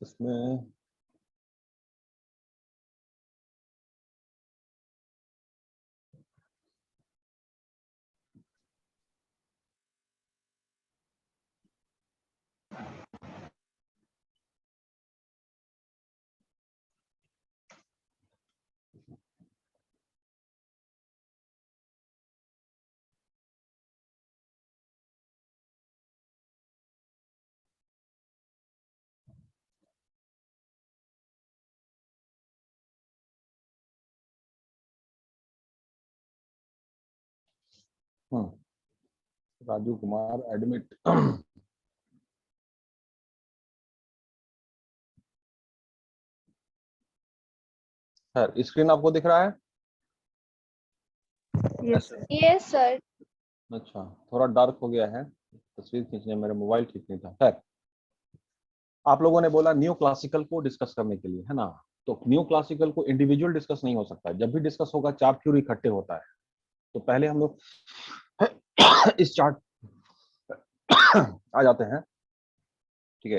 इसमें Raju Kumar admit. Sir screen आपको दिख रहा है? Yes sir. अच्छा, थोड़ा डार्क हो गया है, तस्वीर खींचने मेरा मोबाइल ठीक नहीं था। खैर, आप लोगों ने बोला न्यू क्लासिकल को डिस्कस करने के लिए, है ना? तो न्यू क्लासिकल को इंडिविजुअल डिस्कस नहीं हो सकता। जब भी डिस्कस होगा चार थ्योरी इकट्ठे होता है। तो पहले हम लोग इस चार्ट आ जाते हैं। ठीक है,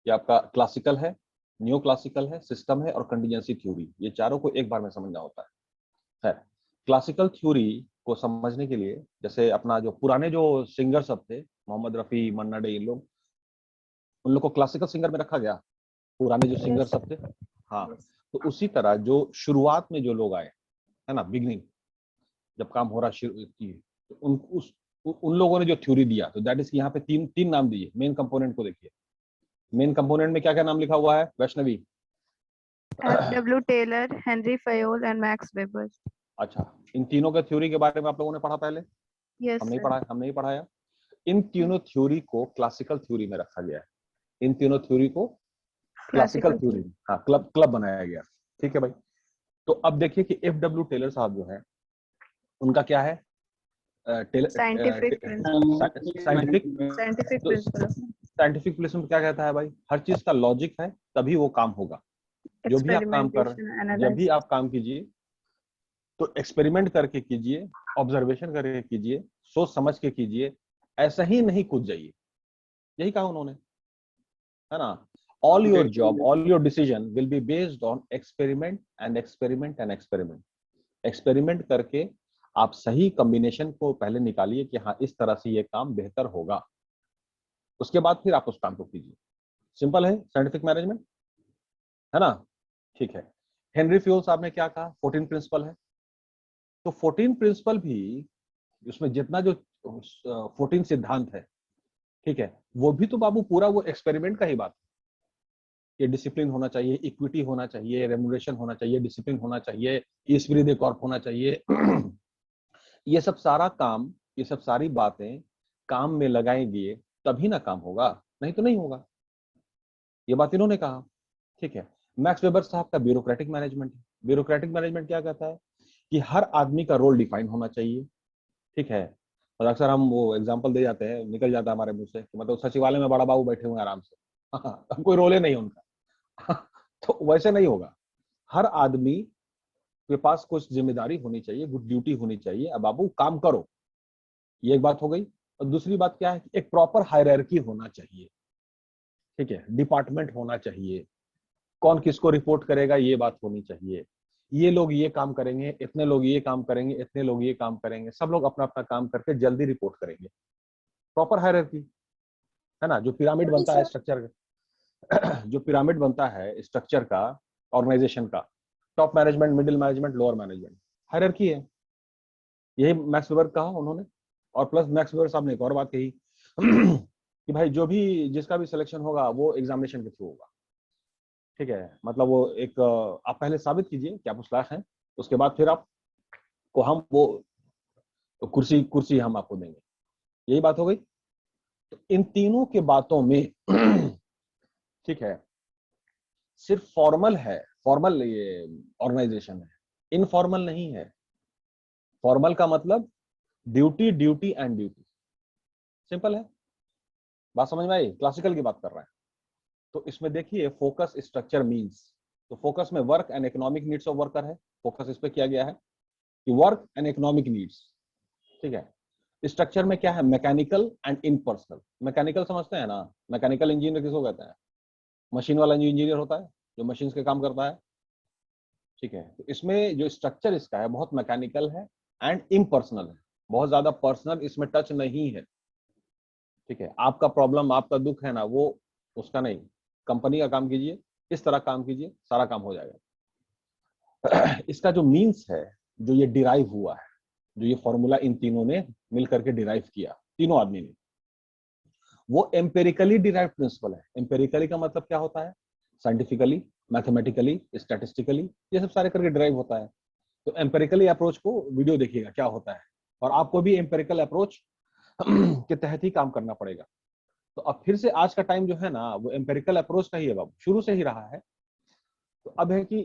ये आपका क्लासिकल है, न्यू क्लासिकल है, सिस्टम है और कंटीजेंसी थ्योरी। ये चारों को एक बार में समझना होता है। क्लासिकल थ्योरी को समझने के लिए, जैसे अपना जो पुराने जो सिंगर सब थे, मोहम्मद रफी, मन्ना डे, इन लोग, उन लोग को क्लासिकल सिंगर में रखा गया, पुराने जो सिंगर सब थे। हाँ, तो उसी तरह जो शुरुआत में जो लोग आए, है ना, बिगनिंग जब काम हो रहा शुरू की, तो उन लोगों ने जो थ्योरी दिया, तो दैट इज यहाँ पे तीन तीन नाम दिए। मेन कंपोनेंट को देखिए, मेन कंपोनेंट में क्या क्या नाम लिखा हुआ है Vaishnavi? F.W. Taylor, Henry Fayol and Max Weber. अच्छा, इन तीनों के थ्योरी के बारे में आप लोगों ने पढ़ा पहले? यस हम नहीं सर। पढ़ा, हम नहीं पढ़ाया। इन तीनों थ्योरी को क्लासिकल थ्योरी में रखा गया है। इन तीनों थ्योरी को क्लासिकल क्लासिकल थ्योरी, हाँ, क्लब क्लब बनाया गया। ठीक है भाई। तो अब देखिए कि F.W. टेलर साहब जो है, उनका क्या है? Scientific scientific. साइंटिफिक तो प्रिंसिपल ऑफ साइंटिफिक प्रिज्म क्या कहता है भाई? हर चीज का लॉजिक है तभी वो काम होगा। जो भी आप काम कर एक्सपेरिमेंटेशन जब भी एनालिसिस। आप काम कीजिए तो एक्सपेरिमेंट करके कीजिए, ऑब्जर्वेशन करके कीजिए, सोच समझ के कीजिए, ऐसा ही नहीं कूद जाइए। यही कहा उन्होंने, है ना? All your job, all your decision will be based on experiment and experiment and experiment. Experiment करके आप सही कॉम्बिनेशन को पहले निकालिए कि हाँ, इस तरह से ये काम बेहतर होगा। उसके बाद फिर आप उस काम को कीजिए। सिंपल है साइंटिफिक मैनेजमेंट, है ना? ठीक है। हेनरी फ्यूल साहब ने क्या कहा? 14 प्रिंसिपल है। तो 14 प्रिंसिपल भी, उसमें जितना जो 14 सिद्धांत है, ठीक है, वो भी तो बाबू पूरा वो एक्सपेरिमेंट का ही बात है। ये डिसिप्लिन होना चाहिए, इक्विटी होना चाहिए, रेमुनरेशन होना चाहिए, डिसिप्लिन होना चाहिए, ईस्वरी दे कॉर्प होना चाहिए। ये सब सारा काम, ये सब सारी बातें काम में लगाएंगे तभी ना काम होगा, नहीं तो नहीं होगा। ये बात इन्होंने कहा। ठीक है। मैक्स वेबर साहब का ब्यूरोक्रेटिक मैनेजमेंट है। ब्यूरोक्रेटिक मैनेजमेंट क्या कहता है कि हर आदमी का रोल डिफाइन होना चाहिए। ठीक है। और अक्सर हम वो एग्जांपल दे जाते हैं, निकल जाता है हमारे मुंह से कि मतलब सचिवालय में बड़ा बाबू बैठे हुए हैं आराम से, अब कोई रोल ही नहीं उनका। तो वैसे नहीं होगा। हर आदमी के पास कुछ जिम्मेदारी होनी चाहिए, गुड ड्यूटी होनी चाहिए। अब बाबू काम करो, ये एक बात हो गई। और दूसरी बात क्या है कि एक प्रॉपर हायरार्की होना चाहिए। ठीक है, डिपार्टमेंट होना चाहिए, कौन किसको रिपोर्ट करेगा ये बात होनी चाहिए। ये लोग ये काम करेंगे, इतने लोग ये काम करेंगे, इतने लोग ये काम करेंगे, सब लोग अपना अपना काम करके जल्दी रिपोर्ट करेंगे। प्रॉपर हायरार्की, है ना? जो पिरामिड बनता है स्ट्रक्चर, जो पिरामिड बनता है स्ट्रक्चर का, ऑर्गेनाइजेशन का, top management, middle management, lower management, hierarchy है। यही मैक्स वेबर कहा उन्होंने। और प्लस मैक्स वेबर साहब ने एक और बात कही कि भाई जो भी, जिसका भी सिलेक्शन होगा वो एग्जामिनेशन के थ्रू होगा। ठीक है, मतलब वो एक आप पहले साबित कीजिए कि आप उस लायक हैं, उसके बाद फिर आप को हम वो कुर्सी कुर्सी हम आपको देंगे। यही बात हो गई। तो इन तीनों के बातों में ठीक है, सिर्फ फॉर्मल है, फॉर्मल ये ऑर्गेनाइजेशन है, इनफॉर्मल नहीं है। फॉर्मल का मतलब duty, duty and duty. Simple है, बात समझ में आई? क्लासिकल की बात कर रहे हैं। तो इसमें देखिए फोकस स्ट्रक्चर मींस, तो फोकस में work and economic needs of worker है। फोकस इस पे किया गया है कि वर्क एंड इकोनॉमिक नीड्स। ठीक है। स्ट्रक्चर में क्या है? Mechanical and इनपर्सनल। मैकेनिकल समझते हैं ना, मैकेनिकल इंजीनियर किसको कहते हैं? मशीन वाला जो इंजीनियर होता है, जो मशीन के काम करता है, ठीक है। तो इसमें जो स्ट्रक्चर इसका है बहुत मैकेनिकल है एंड इम्पर्सनल है, बहुत ज्यादा पर्सनल इसमें टच नहीं है, ठीक है। आपका प्रॉब्लम, आपका दुख है ना, वो उसका नहीं, कंपनी का काम कीजिए, इस तरह काम कीजिए, सारा काम हो जाएगा। इसका जो मीन्स है, जो ये डिराइव हुआ है, जो ये फॉर्मूला इन तीनों ने मिलकर के डिराइव किया, तीनों आदमी ने, वो एम्पेरिकली डिराइव प्रिंसिपल है। एम्पेरिकली का मतलब क्या होता है? साइंटिफिकली, मैथमेटिकली, स्टैटिस्टिकली, ये सब सारे करके डिराइव होता है। तो एम्पेरिकली अप्रोच को वीडियो देखिएगा क्या होता है, और आपको भी एम्पेरिकल अप्रोच के तहत ही काम करना पड़ेगा। तो अब फिर से आज का टाइम जो है ना, वो एम्पेरिकल अप्रोच का ही है बाबू, शुरू से ही रहा है। तो अब है कि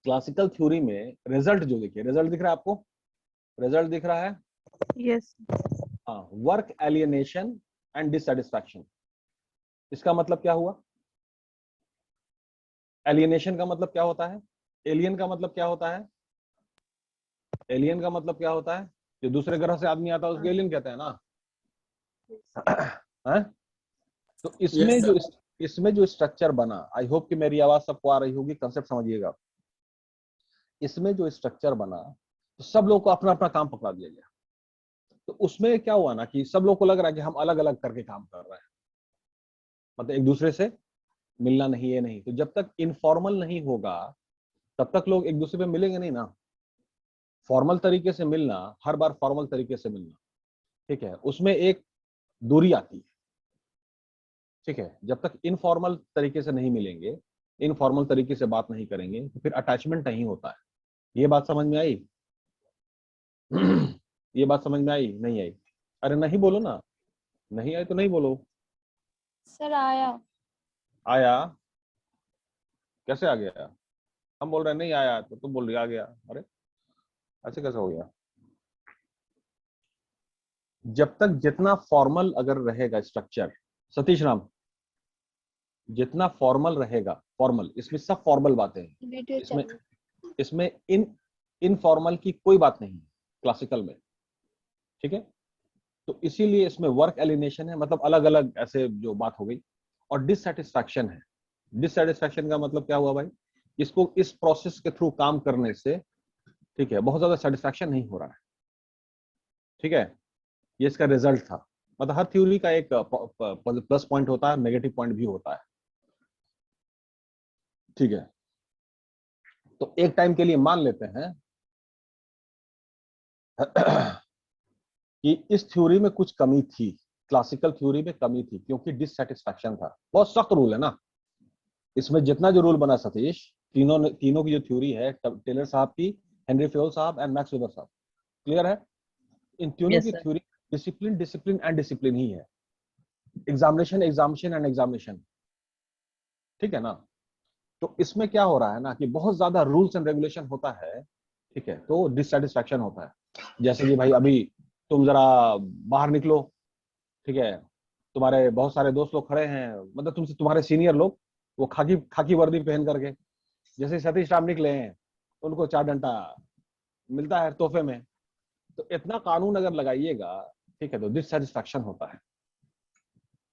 क्लासिकल थ्योरी में रिजल्ट जो देखिए, रिजल्ट दिख रहा है आपको? रिजल्ट दिख रहा है? Yes. हाँ, वर्क एलियनेशन एंड डिससेटिस्फैक्शन। इसका मतलब क्या हुआ? एलियनेशन का मतलब क्या होता है? एलियन का मतलब क्या होता है? एलियन का मतलब क्या होता है? जो दूसरे ग्रह से आदमी आता है उसको एलियन कहते हैं ना। है? तो इसमें जो स्ट्रक्चर बना, आई होप कि मेरी आवाज सबको आ रही होगी, कंसेप्ट समझिएगा। इसमें जो स्ट्रक्चर बना, तो सब लोग को अपना अपना काम पकड़ा दिया गया। तो उसमें क्या हुआ ना कि सब लोग को लग रहा है कि हम अलग अलग करके काम कर रहे हैं, मतलब एक दूसरे से मिलना नहीं, ये नहीं। तो जब तक इनफॉर्मल नहीं होगा तब तक लोग एक दूसरे पे मिलेंगे नहीं ना। फॉर्मल तरीके से मिलना, हर बार फॉर्मल तरीके से मिलना, ठीक है, उसमें एक दूरी आती है, ठीक है। जब तक इनफॉर्मल तरीके से नहीं मिलेंगे, इनफॉर्मल तरीके से बात नहीं करेंगे, तो फिर अटैचमेंट नहीं होता है। ये बात समझ में आई? ये बात समझ में आई? नहीं आई? अरे नहीं बोलो ना, नहीं आई तो नहीं बोलो। सर आया। आया? कैसे आ गया? हम बोल रहे हैं नहीं आया, तो तुम बोल रही आ गया। अरे ऐसे कैसे हो गया? जब तक जितना फॉर्मल अगर रहेगा स्ट्रक्चर, सतीश राम, जितना फॉर्मल रहेगा, फॉर्मल, इसमें सब फॉर्मल बातें हैं, वीडियो इसमें चालू। इसमें इनफॉर्मल की कोई बात नहीं है क्लासिकल में, ठीक है। तो इसीलिए इसमें वर्क एलिनेशन है, मतलब अलग अलग ऐसे जो बात हो गई, और डिससेटिस्फैक्शन है। डिससेटिस्फैक्शन का मतलब क्या हुआ भाई? इसको इस प्रोसेस के थ्रू काम करने से, ठीक है, बहुत ज्यादा सेटिस्फैक्शन नहीं हो रहा है, ठीक है। ये इसका रिजल्ट था। मतलब हर थ्योरी का एक प्लस पॉइंट होता है, नेगेटिव पॉइंट भी होता है, ठीक है। तो एक टाइम के लिए मान लेते हैं कि इस थ्योरी में कुछ कमी थी, क्लासिकल थ्योरी में कमी थी, क्योंकि डिससेटिस्फैक्शन था। बहुत सख्त रूल है ना इसमें, जितना जो रूल बना सतीश, तीनों की जो थ्योरी है, टेलर साहब की, हेनरी फेयोल साहब एंड मैक्स वेबर साहब, क्लियर है? इन तीनों की theory discipline, discipline and discipline ही है। एग्जामिनेशन, एग्जामिनेशन एंड एग्जामिनेशन, ठीक है ना। तो इसमें क्या हो रहा है ना कि बहुत ज्यादा रूल्स एंड रेगुलेशन होता है, ठीक है, तो डिससेटिस्फैक्शन होता है। जैसे कि भाई अभी तुम जरा बाहर निकलो, ठीक है, तुम्हारे बहुत सारे दोस्त लोग खड़े हैं, मतलब तुमसे तुम्हारे सीनियर लोग, वो खाकी खाकी वर्दी पहन करके, जैसे सतीश राम निकले हैं, उनको 4 डंडा मिलता है तोहफे में। तो इतना कानून अगर लगाइएगा, ठीक है, तो डिससेटिस्फैक्शन होता है।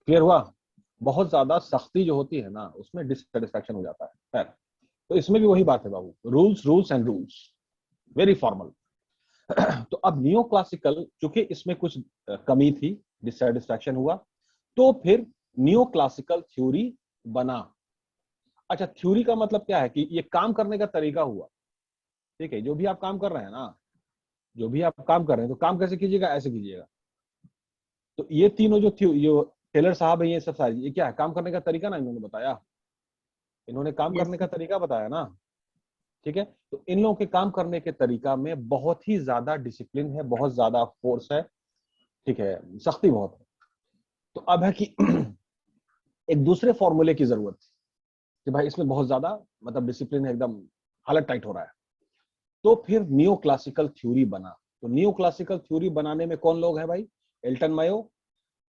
क्लियर हुआ? बहुत ज्यादा सख्ती जो होती है ना, उसमें डिससेटिस्फैक्शन हो जाता है। खैर, तो इसमें भी वही बात है बाबू, rules, rules and rules, very formal. तो अब नियो क्लासिकल, चूंकि इसमें कुछ कमी थी, डिससेटिस्फैक्शन हुआ, तो फिर नियो क्लासिकल थ्योरी बना। अच्छा, थ्योरी का मतलब क्या है कि ये काम करने का तरीका हुआ, ठीक है। जो भी आप काम कर रहे हैं ना, जो भी आप काम कर रहे हैं, तो काम कैसे कीजिएगा? ऐसे कीजिएगा। तो ये तीनों जो टेलर साहब है, ये सब सारी, ये क्या है? काम करने का तरीका ना, इन्होंने बताया, इन्होंने काम करने का तरीका बताया ना, ठीक है। तो इन लोगों के काम करने के तरीका में बहुत ही ज्यादा डिसिप्लिन है, बहुत ज्यादा फोर्स है, ठीक है, सख्ती बहुत है। तो अब है कि एक दूसरे फॉर्मूले की जरूरत थी कि भाई इसमें बहुत ज्यादा, मतलब डिसिप्लिन है, एकदम हालत टाइट हो रहा है। तो फिर नियो क्लासिकल थ्योरी बना। तो नियो क्लासिकल थ्योरी बनाने में कौन लोग हैं भाई? एल्टन मायो,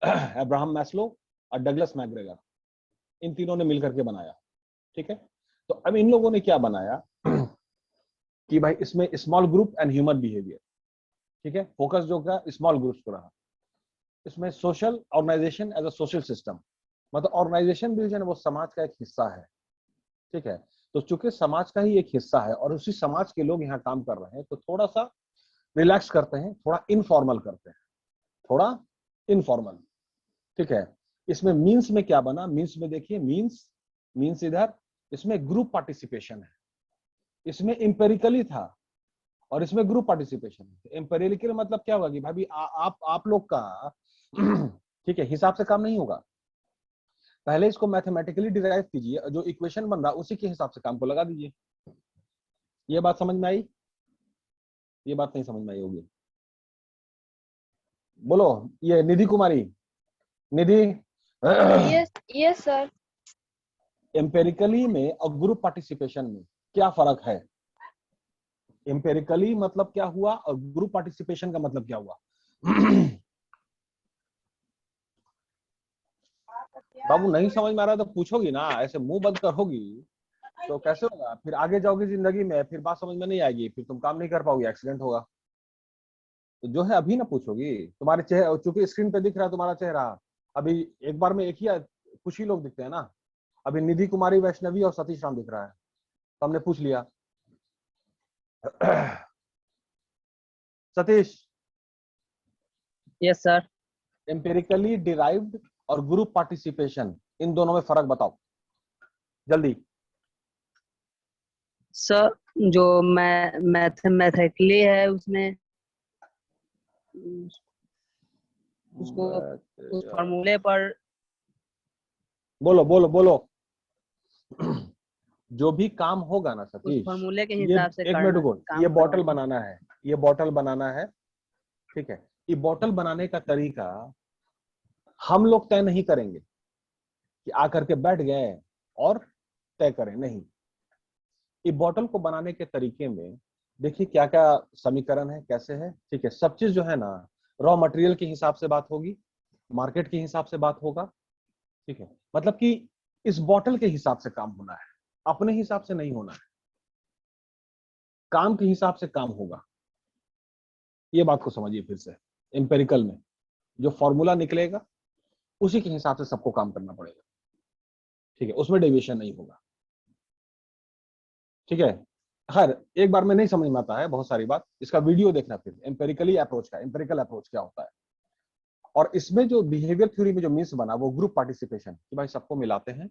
अब्राहम मैस्लो और डगलस मैकग्रेगर, इन तीनों ने मिलकर के बनाया, ठीक है। तो अब इन लोगों ने क्या बनाया कि भाई इसमें small group and human behaviour, ठीक है, फोकस जो का स्मॉल ग्रुप्स को रहा। इसमें social organization as a social system, मतलब ऑर्गेनाइजेशन भी जो है वो समाज का एक हिस्सा है, ठीक है। तो चूंकि समाज का ही एक हिस्सा है और उसी समाज के लोग यहाँ काम कर रहे हैं, तो थोड़ा सा रिलैक्स करते हैं, थोड़ा इनफॉर्मल करते हैं, थोड़ा इनफॉर्मल, ठीक है। इसमें मीन्स में क्या बना, मीन्स में देखिए, मीन्स इधर, इसमें ग्रुप पार्टिसिपेशन है, इसमें इंपेरिकली था और इसमें ग्रुप पार्टिसिपेशन है। इंपेरिकल मतलब क्या होगा कि भाई आप लोग का ठीक है हिसाब से काम नहीं होगा, पहले इसको मैथमेटिकली डिराइव कीजिए, जो इक्वेशन बन रहा उसी के हिसाब से काम को लगा दीजिए। ये बात समझ में आई? ये बात नहीं समझ में आई होगी, बोलो। ये निधि कुमारी, निधि, Yes, sir. एम्पेरिकली में और ग्रुप पार्टिसिपेशन में क्या फर्क है? एम्पेरिकली मतलब क्या हुआ और ग्रुप पार्टिसिपेशन का मतलब क्या हुआ? बाबू नहीं समझ में आ रहा तो पूछोगी ना, ऐसे मुंह बंद करोगी तो कैसे होगा? फिर आगे जाओगी जिंदगी में, फिर बात समझ में नहीं आएगी, फिर तुम काम नहीं कर पाओगी, एक्सीडेंट होगा। तो जो है अभी ना पूछोगी, तुम्हारे चेहरे, चूंकि स्क्रीन पे दिख रहा है तुम्हारा चेहरा, अभी एक बार में एक ही कुछ ही लोग दिखते हैं ना। अभी निधि कुमारी, वैष्णवी और सतीश राम दिख रहा है, तो हमने पूछ लिया। Satish, yes sir. Empirically derived और ग्रुप पार्टिसिपेशन, इन दोनों में फर्क बताओ जल्दी। सर जो मैथमेटिकली है उसमें उसको उस फॉर्मूले पर बोलो बोलो बोलो। जो भी काम होगा ना उस सतीश, फॉर्मूले के ये हिसाब से एक मिनट करना रुको, काम ये बॉटल करवाना। बनाना है, ये बॉटल बनाना है, ठीक है। ये बॉटल बनाने का तरीका हम लोग तय नहीं करेंगे कि आकर के बैठ गए और तय करें, नहीं। ये बॉटल को बनाने के तरीके में देखिए क्या क्या समीकरण है, कैसे है, ठीक है। सब चीज जो है ना रॉ मटेरियल के हिसाब से बात होगी, मार्केट के हिसाब से बात होगा, ठीक है। मतलब कि इस बॉटल के हिसाब से काम होना है, अपने हिसाब से नहीं होना है, काम के हिसाब से काम होगा। ये बात को समझिए फिर से। एम्पेरिकल में जो फॉर्मूला निकलेगा उसी के हिसाब से सबको काम करना पड़ेगा, ठीक है, उसमें डेविएशन नहीं होगा, ठीक है। हर एक बार में नहीं समझ में आता है बहुत सारी बात, इसका वीडियो देखना फिर एम्पेरिकली अप्रोच का, एम्पेरिकल अप्रोच क्या होता है। और इसमें जो बिहेवियर थ्योरी में जो मीन्स बना वो ग्रुप पार्टिसिपेशन, कि भाई सबको मिलाते हैं,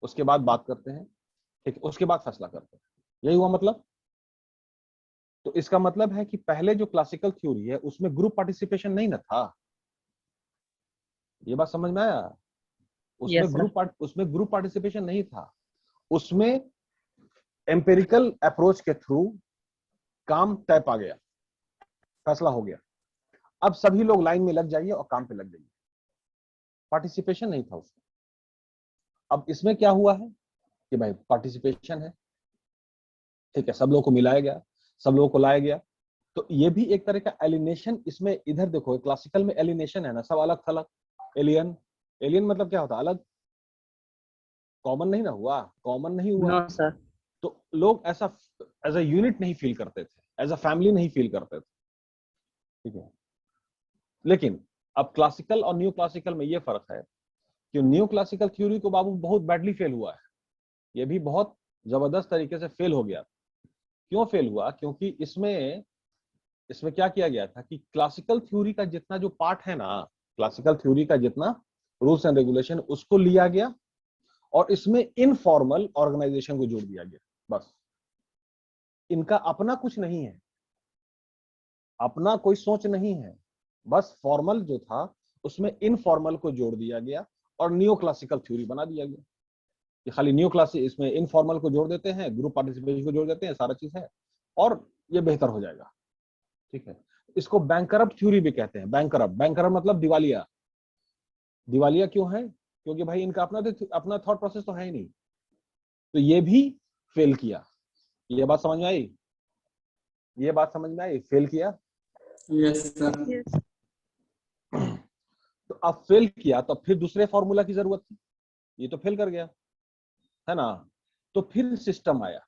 उसके बाद बात करते हैं, ठीक है, उसके बाद फैसला करते हैं, यही हुआ मतलब। तो इसका मतलब है कि पहले जो क्लासिकल थ्योरी है उसमें ग्रुप पार्टिसिपेशन नहीं ना था। ये बात समझ में आया? Yes sir. उसमें ग्रुप पार्टिसिपेशन नहीं था, उसमें एम्पेरिकल अप्रोच के थ्रू काम तय पा गया, फैसला हो गया, अब सभी लोग लाइन में लग जाइए और काम पे लग जाइए, पार्टिसिपेशन नहीं था उसमें। अब इसमें क्या हुआ है कि भाई पार्टिसिपेशन है, ठीक है, सब लोगों को मिलाया गया, सब लोगों को लाया गया। तो ये भी एक तरह का एलिनेशन इसमें, इधर देखो क्लासिकल में एलिनेशन है ना, सब अलग थलग। एलियन, एलियन मतलब क्या होता है? अलग, कॉमन नहीं ना हुआ, कॉमन नहीं हुआ। No sir. तो लोग ऐसा एज अ यूनिट नहीं फील करते थे, एज अ फैमिली नहीं फील करते थे, ठीक है। लेकिन अब क्लासिकल और न्यू क्लासिकल में ये फर्क है कि न्यू क्लासिकल थ्योरी को बाबू बहुत बैडली फेल हुआ है, ये भी बहुत जबरदस्त तरीके से फेल हो गया। क्यों फेल हुआ? क्योंकि इसमें इसमें क्या किया गया था कि क्लासिकल थ्योरी का जितना जो पार्ट है ना, क्लासिकल थ्योरी का जितना रूल्स एंड रेगुलेशन, उसको लिया गया और इसमें इनफॉर्मल ऑर्गेनाइजेशन को जोड़ दिया गया। बस, इनका अपना कुछ नहीं है, अपना कोई सोच नहीं है, बस फॉर्मल जो था उसमें इनफॉर्मल को जोड़ दिया गया और नियो क्लासिकल थ्योरी बना दिया गया कि खाली न्यू क्लासिक, इसमें इनफॉर्मल को जोड़ देते हैं, ग्रुप पार्टिसिपेशन को जोड़ देते हैं, सारा चीज है और ये बेहतर हो जाएगा, ठीक है। इसको बैंकरप्ट थ्योरी भी कहते हैं। बैंकरप्ट, बैंकरप्ट मतलब दिवालिया। दिवालिया क्यों है? क्योंकि भाई इनका अपना थॉट प्रोसेस तो है ही नहीं, तो ये भी फेल किया। ये बात समझ में आई? ये बात समझ में आई? फेल किया। Yes sir. Yes. तो अब फेल किया तो फिर दूसरे फॉर्मूला की जरूरत थी, ये तो फेल कर गया, है ना। तो फिर सिस्टम आया,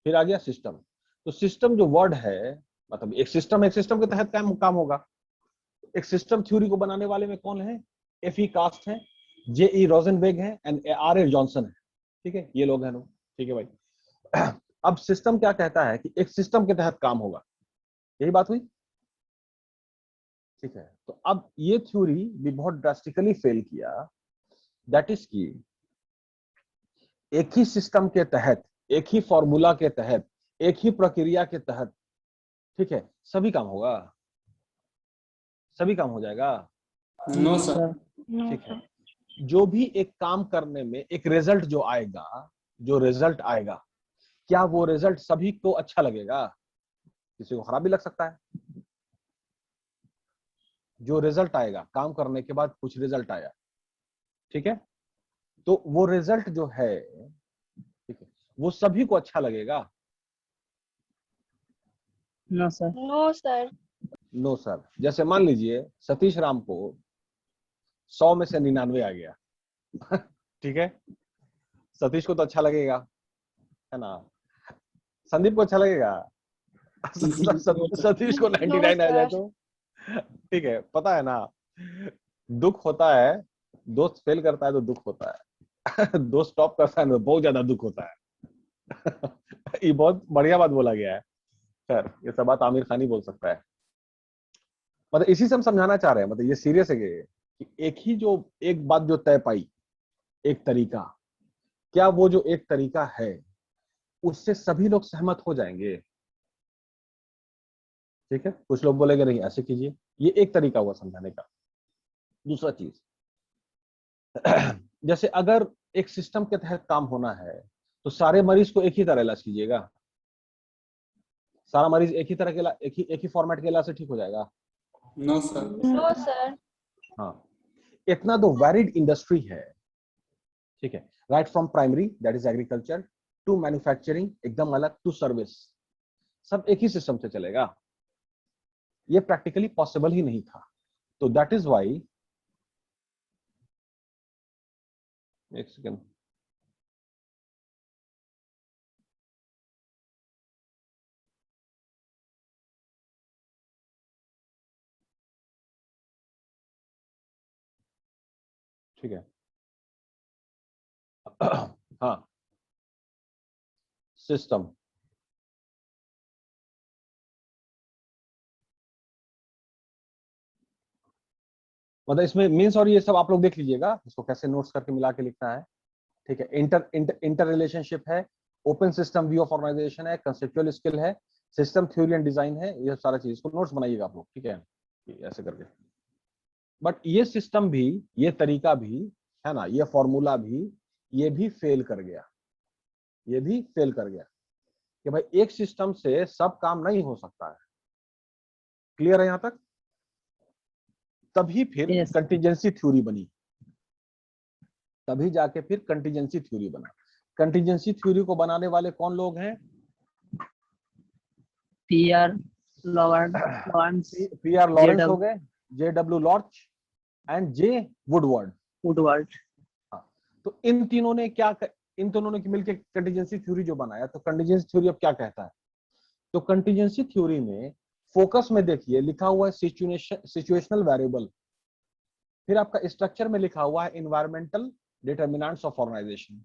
फिर आ गया सिस्टम। तो सिस्टम जो वर्ड है, मतलब एक सिस्टम, एक सिस्टम के तहत काम होगा। एक सिस्टम थ्योरी को बनाने वाले में कौन है? एफई कास्ट है, J.E. रोजनबेग है एंड R.A. जॉनसन है। ठीक है, ये लोग हैं लोग। ठीक है भाई। अब सिस्टम क्या कहता है कि एक सिस्टम के तहत काम होगा, यही बात हुई। ठीक है, तो अब ये थ्योरी भी बहुत ड्रास्टिकली फेल किया। दैट इज की एक ही सिस्टम के तहत, एक ही फॉर्मूला के तहत, एक ही प्रक्रिया के तहत, ठीक है, सभी काम होगा, सभी काम हो जाएगा। No sir. No, ठीक sir. है, जो भी एक काम करने में एक रिजल्ट जो आएगा, जो रिजल्ट आएगा, क्या वो रिजल्ट सभी को अच्छा लगेगा? किसी को खराब भी लग सकता है। जो रिजल्ट आएगा काम करने के बाद, कुछ रिजल्ट आया, ठीक है, तो वो रिजल्ट जो है, ठीक है, वो सभी को अच्छा लगेगा? No sir. No, sir. No sir. जैसे मान लीजिए सतीश राम को 100 में से 99 आ गया। ठीक है, सतीश को तो अच्छा लगेगा, है ना? संदीप को अच्छा लगेगा? सतीश को 99 आ जाए sir. तो? ठीक है, पता है ना, दुख होता है, दोस्त फेल करता है तो दुख होता है। दोस्त टॉप करता है तो बहुत ज्यादा दुख होता है। ये बहुत बढ़िया बात बोला गया है। खैर, ये सब बात आमिर खान ही बोल सकता है। मतलब इसी से हम समझाना चाह रहे हैं, मतलब ये सीरियस है कि एक ही जो एक बात जो तय पाई, एक तरीका, क्या वो जो एक तरीका है उससे सभी लोग सहमत हो जाएंगे? ठीक है, कुछ लोग बोलेंगे नहीं ऐसे कीजिए, ये एक तरीका हुआ समझाने का। दूसरा चीज, जैसे अगर एक सिस्टम के तहत काम होना है तो सारे मरीज को एक ही तरह इलाज कीजिएगा? सारा मरीज एक ही तरह के एक ही फॉर्मेट के इलाज से ठीक हो जाएगा? No sir. No, sir. हाँ, इतना तो वैरिड इंडस्ट्री है। ठीक है, right from primary that is agriculture to manufacturing एकदम अलग, टू सर्विस, सब एक ही सिस्टम से चलेगा। ये प्रैक्टिकली पॉसिबल ही नहीं था। तो दैट इज वाई, एक सेकेंड, ठीक है। हाँ, सिस्टम, मतलब इसमें मीन्स और ये सब आप लोग देख लीजिएगा, इसको कैसे नोट्स करके मिला के लिखना है। ठीक है, इंटर इंटर इंटर रिलेशनशिप है, open system view of organization है, कंसेप्चुअल स्किल है, सिस्टम थ्योरी एंड डिजाइन है, ये सारा चीज को नोट्स बनाइएगा आप लोग। ठीक है, ऐसे करके। बट ये सिस्टम भी, ये तरीका भी, है ना, ये फॉर्मूला भी, ये भी फेल कर गया, ये भी फेल कर गया कि भाई एक सिस्टम से सब काम नहीं हो सकता है। क्लियर है यहां तक? तभी फिर यस। कंटीजेंसी थ्योरी बनी, तभी जाके फिर कंटीजेंसी थ्योरी बना। कंटीजेंसी थ्योरी को बनाने वाले कौन लोग हैं? PR लॉरेंस, पीआर लॉरेंस हो JW गए, JW Lorsch and J Woodward. Woodward. हाँ, तो इन तीनों ने क्या, इन दोनों ने मिलकर कंटीजेंसी थ्योरी जो बनाया। तो कंटीजेंसी थ्योरी अब क्या कहता है? तो कंटीजेंसी थ्योरी में फोकस में देखिए लिखा हुआ है सिचुएशनल वेरिएबल, फिर आपका स्ट्रक्चर में लिखा हुआ है इन्वायरमेंटल डिटर्मिनेंट्स ऑफ ऑर्गेनाइजेशन,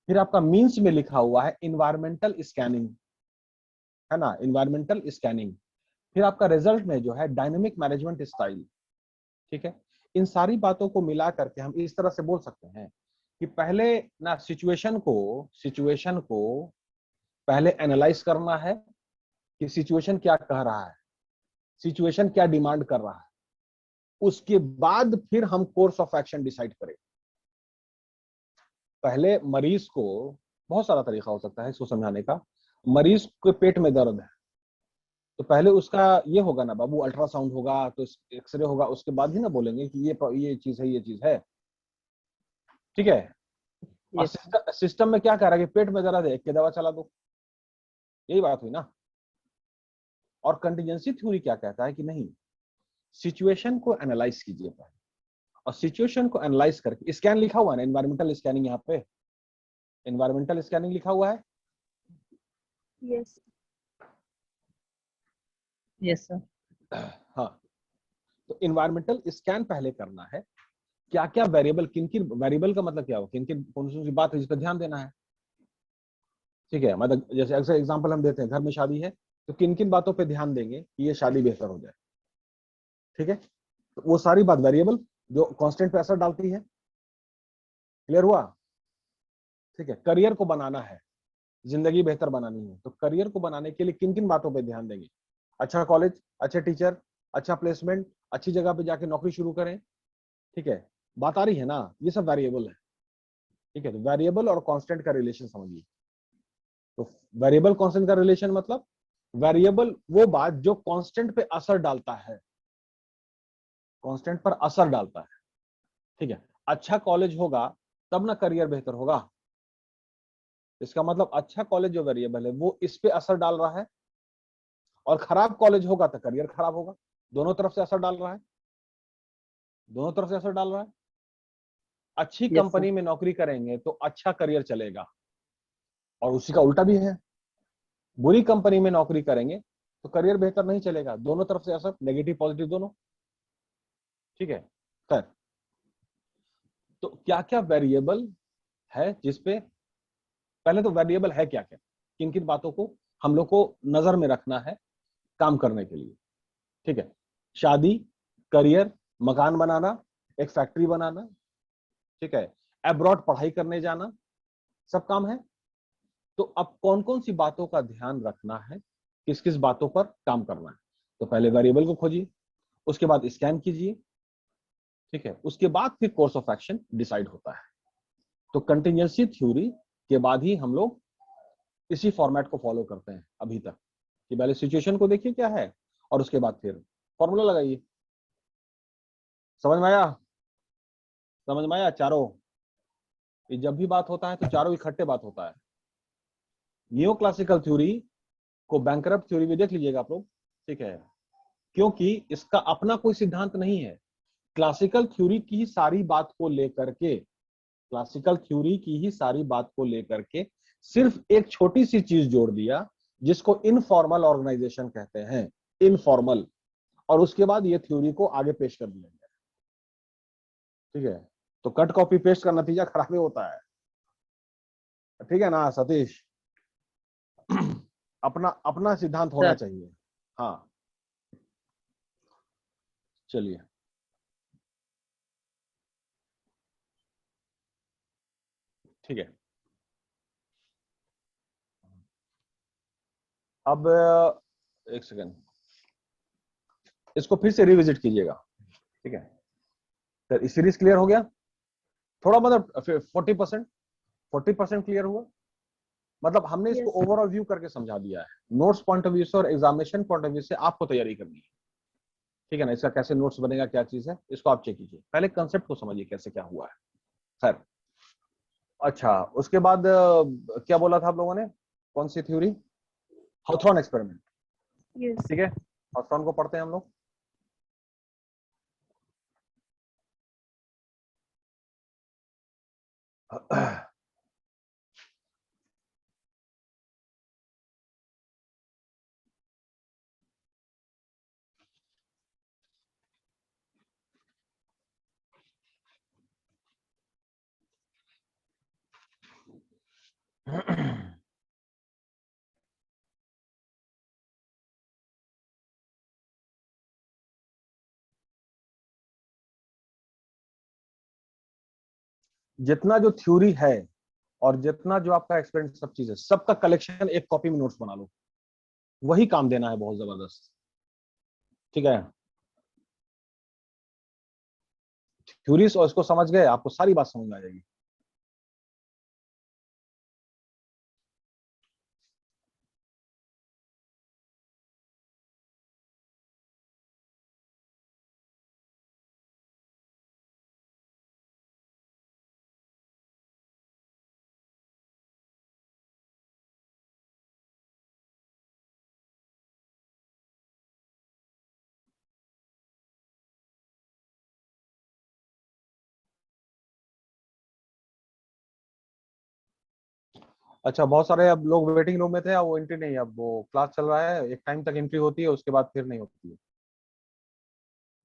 फिर आपका मीन्स में लिखा हुआ है इन्वायरमेंटल स्कैनिंग, है ना, इन्वायरमेंटल स्कैनिंग, फिर आपका रिजल्ट में जो है डायनेमिक मैनेजमेंट स्टाइल। ठीक है, इन सारी बातों को मिला करके हम इस तरह से बोल सकते हैं कि पहले ना सिचुएशन को पहले एनालाइज करना है कि सिचुएशन क्या कह रहा है, सिचुएशन क्या डिमांड कर रहा है, उसके बाद फिर हम कोर्स ऑफ एक्शन डिसाइड करें। पहले मरीज को, बहुत सारा तरीका हो सकता है इसको समझाने का, मरीज के पेट में दर्द है तो पहले उसका ये होगा ना बाबू, अल्ट्रासाउंड होगा तो एक्सरे होगा, उसके बाद ही ना बोलेंगे कि ये चीज है, ये चीज है। ठीक है, और यस। सिस्टम में क्या कह रहा है कि पेट में दर्द है, एक के दवा चला दो, यही बात हुई ना। और कंटीजेंसी थ्योरी क्या कहता है कि नहीं, सिचुएशन को एनालाइज कीजिए पहले, और सिचुएशन को एनालाइज करके, स्कैन लिखा हुआ है ना, एनवायरमेंटल स्कैनिंग, यहाँ पे एनवायरमेंटल स्कैनिंग लिखा हुआ है। Yes. Yes sir. हाँ, तो इन्वायरमेंटल स्कैन पहले करना है, क्या क्या वेरिएबल, किन किन वेरिएबल का मतलब क्या हो, किन किन कौन सी बात है जिस पर ध्यान देना है। ठीक है, मतलब जैसे अक्सर एग्जांपल हम देते हैं, घर में शादी है तो किन किन बातों पे ध्यान देंगे कि ये शादी बेहतर हो जाए। ठीक है, तो वो सारी बात वेरिएबल जो कांस्टेंट पे असर डालती है। क्लियर हुआ? ठीक है, करियर को बनाना है, जिंदगी बेहतर बनानी है, तो करियर को बनाने के लिए किन किन बातों पे ध्यान देंगे। अच्छा कॉलेज, अच्छे टीचर, अच्छा प्लेसमेंट, अच्छी जगह पे जाके नौकरी शुरू करें। ठीक है, बात आ रही है ना, ये सब वेरिएबल है। ठीक है, तो वेरिएबल और कांस्टेंट का रिलेशन समझिए। तो वेरिएबल कांस्टेंट का रिलेशन मतलब वेरिएबल वो बात जो कांस्टेंट पे असर डालता है, कांस्टेंट पर असर डालता है। ठीक है, अच्छा कॉलेज होगा तब ना करियर बेहतर होगा। इसका मतलब अच्छा कॉलेज जो वेरिएबल है वो इस पे असर डाल रहा है, और खराब कॉलेज होगा तो करियर खराब होगा। दोनों तरफ से असर डाल रहा है, दोनों तरफ से असर डाल रहा है। अच्छी Yes, sir. कंपनी में नौकरी करेंगे तो अच्छा करियर चलेगा, और उसी का उल्टा भी है। बुरी कंपनी में नौकरी करेंगे तो करियर बेहतर नहीं चलेगा। दोनों तरफ से असर, नेगेटिव पॉजिटिव दोनों। ठीक है, खैर, तो क्या क्या वेरिएबल है जिसपे, पहले तो वेरिएबल है क्या क्या, किन किन बातों को हम लोग को नजर में रखना है काम करने के लिए। ठीक है, शादी, करियर, मकान बनाना, एक फैक्ट्री बनाना, ठीक है, अब्रॉड पढ़ाई करने जाना, सब काम है। तो अब कौन कौन सी बातों का ध्यान रखना है, किस किस बातों पर काम करना है। तो पहले वेरिएबल को खोजिए, उसके बाद स्कैन कीजिए। ठीक है, उसके बाद फिर कोर्स ऑफ एक्शन डिसाइड होता है। तो कंटिजेंसी थ्योरी के बाद ही हम लोग इसी फॉर्मेट को फॉलो करते हैं अभी तक, कि पहले सिचुएशन को देखिए क्या है, और उसके बाद फिर फॉर्मूला लगाइए। समझ में आया? समझ में आया चारों? ये जब भी बात होता है तो चारों इकट्ठे बात होता है। नियो क्लासिकल थ्योरी को बैंकरप्ट थ्योरी भी देख लीजिएगा आप लोग। ठीक है, क्योंकि इसका अपना कोई सिद्धांत नहीं है। क्लासिकल थ्योरी की ही सारी बात को लेकर के, क्लासिकल थ्योरी की ही सारी बात को लेकर के सिर्फ एक छोटी सी चीज जोड़ दिया, जिसको इनफॉर्मल ऑर्गेनाइजेशन कहते हैं, इनफॉर्मल, और उसके बाद ये थ्योरी को आगे पेश कर दिया गया। ठीक है, तो कट कॉपी पेस्ट का नतीजा खराब ही होता है। ठीक है ना सतीश? अपना अपना सिद्धांत होना Sir. चाहिए। हाँ, चलिए, ठीक है। अब एक सेकेंड, इसको फिर से रिविजिट कीजिएगा। ठीक है, सर सीरीज क्लियर हो गया? थोड़ा मतलब 40% क्लियर हुआ? मतलब हमने इसको Yes. ओवरऑल व्यू करके समझा दिया है। नोट्स पॉइंट ऑफ व्यू से और एग्जामिनेशन पॉइंट ऑफ व्यू से आपको तैयारी करनी है। ठीक है ना, इसका कैसे नोट्स बनेगा, क्या चीज है, इसको आप चेक कीजिए। पहले कंसेप्ट को समझिए कैसे क्या हुआ है। खैर, अच्छा, उसके बाद क्या बोला था आप लोगों ने, कौन सी थ्योरी? हाउथॉर्न एक्सपेरिमेंट। Yes. ठीक है, हाउथॉर्न को पढ़ते हैं हम लोग। जितना जो थ्योरी है और जितना जो आपका एक्सपेरिमेंट, सब चीजें, सबका कलेक्शन एक कॉपी में नोट्स बना लो, वही काम देना है बहुत जबरदस्त। ठीक है, थ्योरीज और इसको समझ गए, आपको सारी बात समझ में आ जाएगी। अच्छा, बहुत सारे अब लोग वेटिंग रूम में थे, अब वो एंट्री नहीं है, अब वो क्लास चल रहा है, एक टाइम तक एंट्री होती है, उसके बाद फिर नहीं होती है।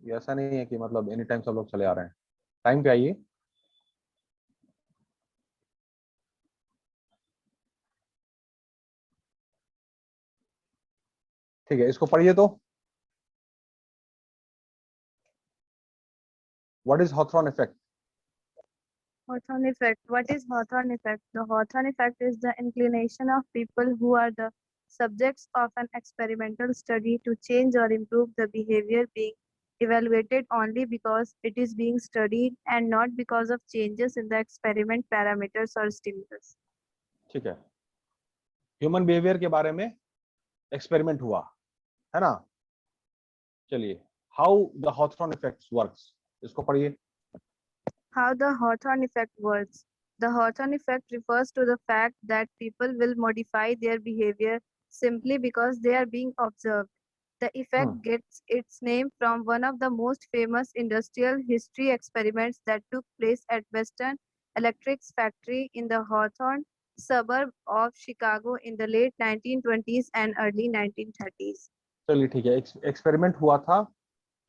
ये ऐसा नहीं है कि मतलब एनी टाइम सब लोग चले आ रहे हैं। टाइम पे आइए। ठीक है, इसको पढ़िए तो। What is Hawthorne effect? Hawthorne effect. What is Hawthorne effect? The Hawthorne effect is the inclination of people who are the subjects of an experimental study to change or improve the behavior being evaluated only because it is being studied and not because of changes in the experiment parameters or stimulus. ठीक है, human behaviour के बारे में experiment हुआ है ना। चलिए, how the हॉथरॉन effect works, इसको पढ़िए। How the Hawthorne effect works. The Hawthorne effect refers to the fact that people will modify their behavior simply because they are being observed. The effect gets its name from one of the most famous industrial history experiments that took place at Western Electric's factory in the Hawthorne suburb of Chicago in the late 1920s and early 1930s. चलिए ठीक है, experiment हुआ था,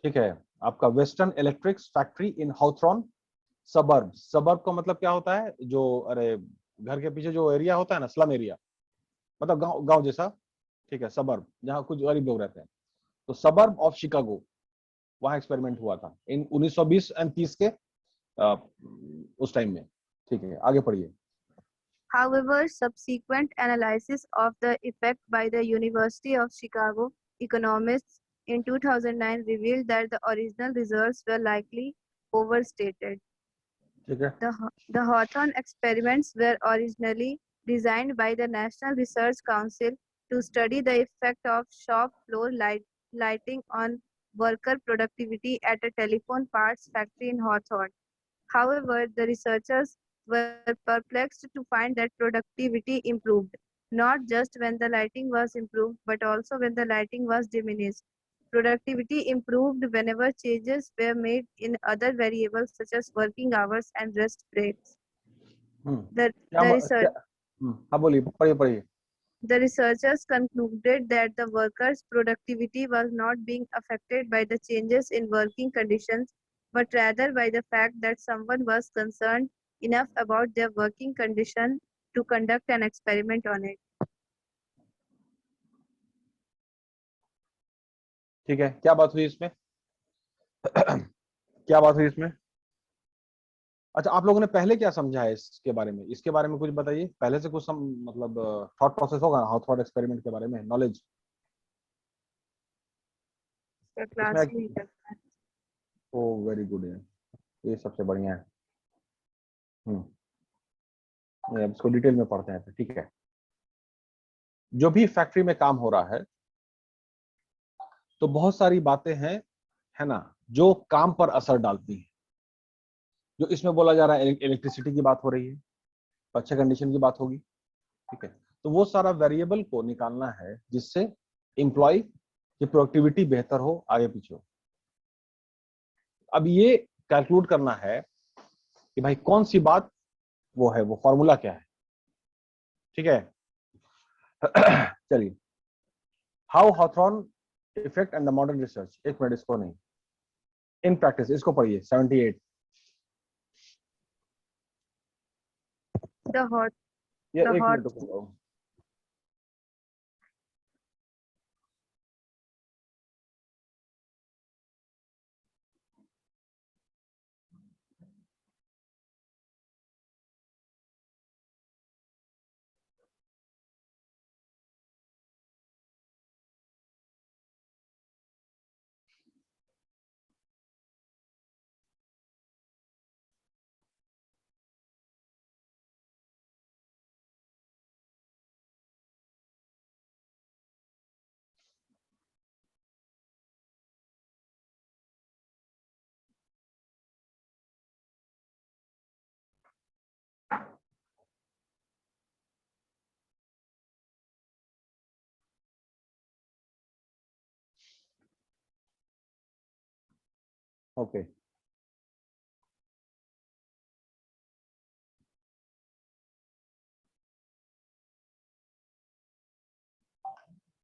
ठीक है, आपका Western Electric's factory in Hawthorne suburb. Suburb का मतलब क्या होता है? जो, अरे, घर के पीछे जो एरिया होता है ना, स्लम एरिया, मतलब गांव गांव जैसा, ठीक है, सबर्ब, जहाँ कुछ गरीब लोग रहते हैं। तो सबर्ब ऑफ शिकागो, वहां एक्सपेरिमेंट हुआ था इन 1920 एंड 30 के उस टाइम में। ठीक है, आगे पढ़िए। However, subsequent analysis of the effect by the University of Chicago economists in 2009 revealed that the original results were likely overstated. ठीक है, The Hawthorne experiments were originally designed by the National Research Council to study the effect of shop floor lighting on worker productivity at a telephone parts factory in Hawthorne. However, the researchers were perplexed to find that productivity improved, not just when the lighting was improved, but also when the lighting was diminished. Productivity improved whenever changes were made in other variables such as working hours and rest breaks. The, the, research, हाँ बोलिए, पढ़िए पढ़िए। the researchers concluded that the workers' productivity was not being affected by the changes in working conditions, but rather by the fact that someone was concerned enough about their working condition to conduct an experiment on it. ठीक है, क्या बात हुई इसमें? क्या बात हुई इसमें? अच्छा, आप लोगों ने पहले क्या समझा है इसके बारे में? इसके बारे में कुछ बताइए, पहले से कुछ मतलब थॉट प्रोसेस होगा हाउथरॉन एक्सपेरिमेंट के बारे में, नॉलेज इसमें? ओ वेरी गुड है, ये सबसे बढ़िया है। अब इसको डिटेल में पढ़ते हैं, ठीक है। जो भी फैक्ट्री में काम हो रहा है, तो बहुत सारी बातें हैं, है ना, जो काम पर असर डालती हैं। जो इसमें बोला जा रहा है, इलेक्ट्रिसिटी की बात हो रही है, अच्छे कंडीशन की बात होगी, ठीक है। तो वो सारा वेरिएबल को निकालना है जिससे एम्प्लॉय की प्रोडक्टिविटी बेहतर हो, आगे पीछे हो। अब ये कैलकुलेट करना है कि भाई कौन सी बात वो है, वो फॉर्मूला क्या है, ठीक है। चलिए, how Hawthorne effect and the modern research. एक मिनट, इसको नहीं, इन प्रैक्टिस, इसको पढ़िए। 78 The hot, ये the एक hot, मिनट रुको। Okay,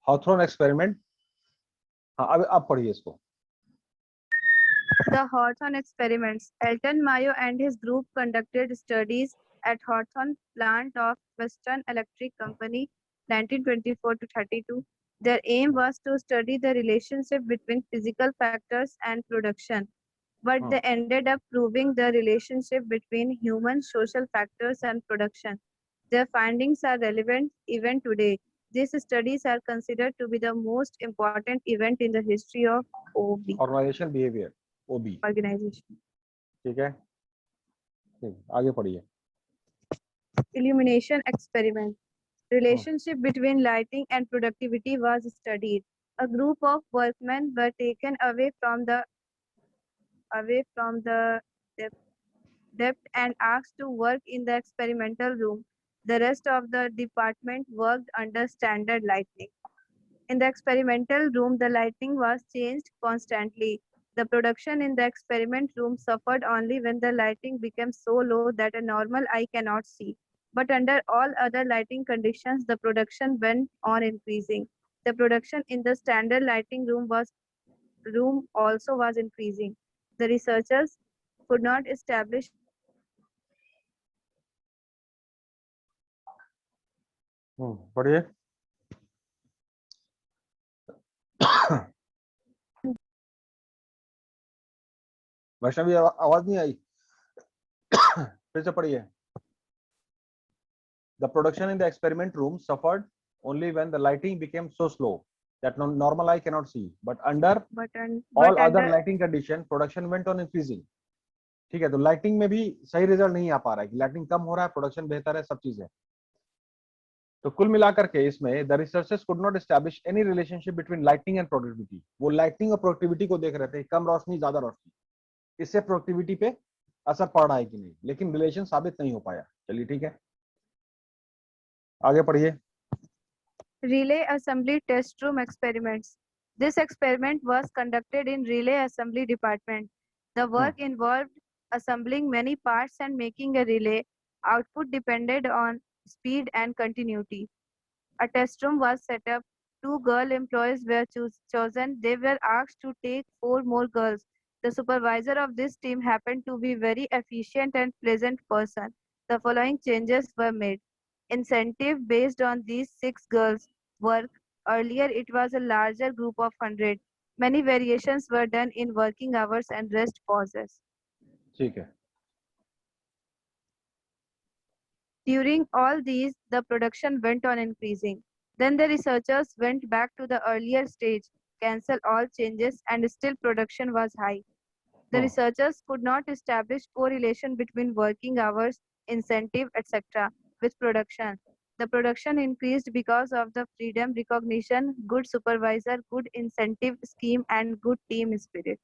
Hawthorne experiment. हाँ, अब आप पढ़िए इसको। The Hawthorne experiments. Elton Mayo and his group conducted studies at Hawthorne plant of Western Electric Company 1924 to 32. Their aim was to study the relationship between physical factors and production, but they ended up proving the relationship between human social factors and production. Their findings are relevant even today. These studies are considered to be the most important event in the history of OB organization behaviour, OB. organization. ठीक है, ठीक, आगे पढ़िए। Illumination experiment. Relationship between lighting and productivity was studied. A group of workmen were taken away from the depth and asked to work in the experimental room. The rest of the department worked under standard lighting. In the experimental room, the lighting was changed constantly. The production in the experiment room suffered only when the lighting became so low that a normal eye cannot see. But under all other lighting conditions, the production went on increasing. The production in the standard lighting room also was increasing. The researchers could not establish पढ़िए। वैष्णवी आवाज नहीं आई, फिर से पढ़िए। The production in the experiment room suffered only when the lighting became so slow that normal eye cannot see. But under all other lighting condition, production went on increasing. ठीक है, तो lighting में भी सही रिजल्ट नहीं आ पा रहा है कि लाइटिंग कम हो रहा है, प्रोडक्शन बेहतर है, सब चीजें। तो कुल मिलाकर के इसमें the researchers could not establish any relationship between lighting and productivity. वो लाइटिंग और प्रोडक्टिविटी को देख रहे थे, कम रोशनी ज्यादा रोशनी, इससे प्रोडक्टिविटी पे असर पड़ रहा है कि नहीं, लेकिन रिलेशन साबित नहीं हो पाया। चलिए ठीक है, आगे पढ़िए। Relay assembly test room experiments. This experiment was conducted in relay assembly department. The work involved assembling many parts and making a relay. Output depended on speed and continuity. A test room was set up. 2 girl employees were chosen. They were asked to take 4 more girls. The supervisor of this team happened to be very efficient and pleasant person. The following changes were made. Incentive based on these 6 girls' work. Earlier, it was a larger group of 100. Many variations were done in working hours and rest pauses. ठीक है, During all these, the production went on increasing. Then the researchers went back to the earlier stage, cancelled all changes, and still production was high. The researchers could not establish correlation between working hours, incentive, etc. with production. The production increased because of the freedom, recognition, good supervisor, good incentive scheme, and good team spirit.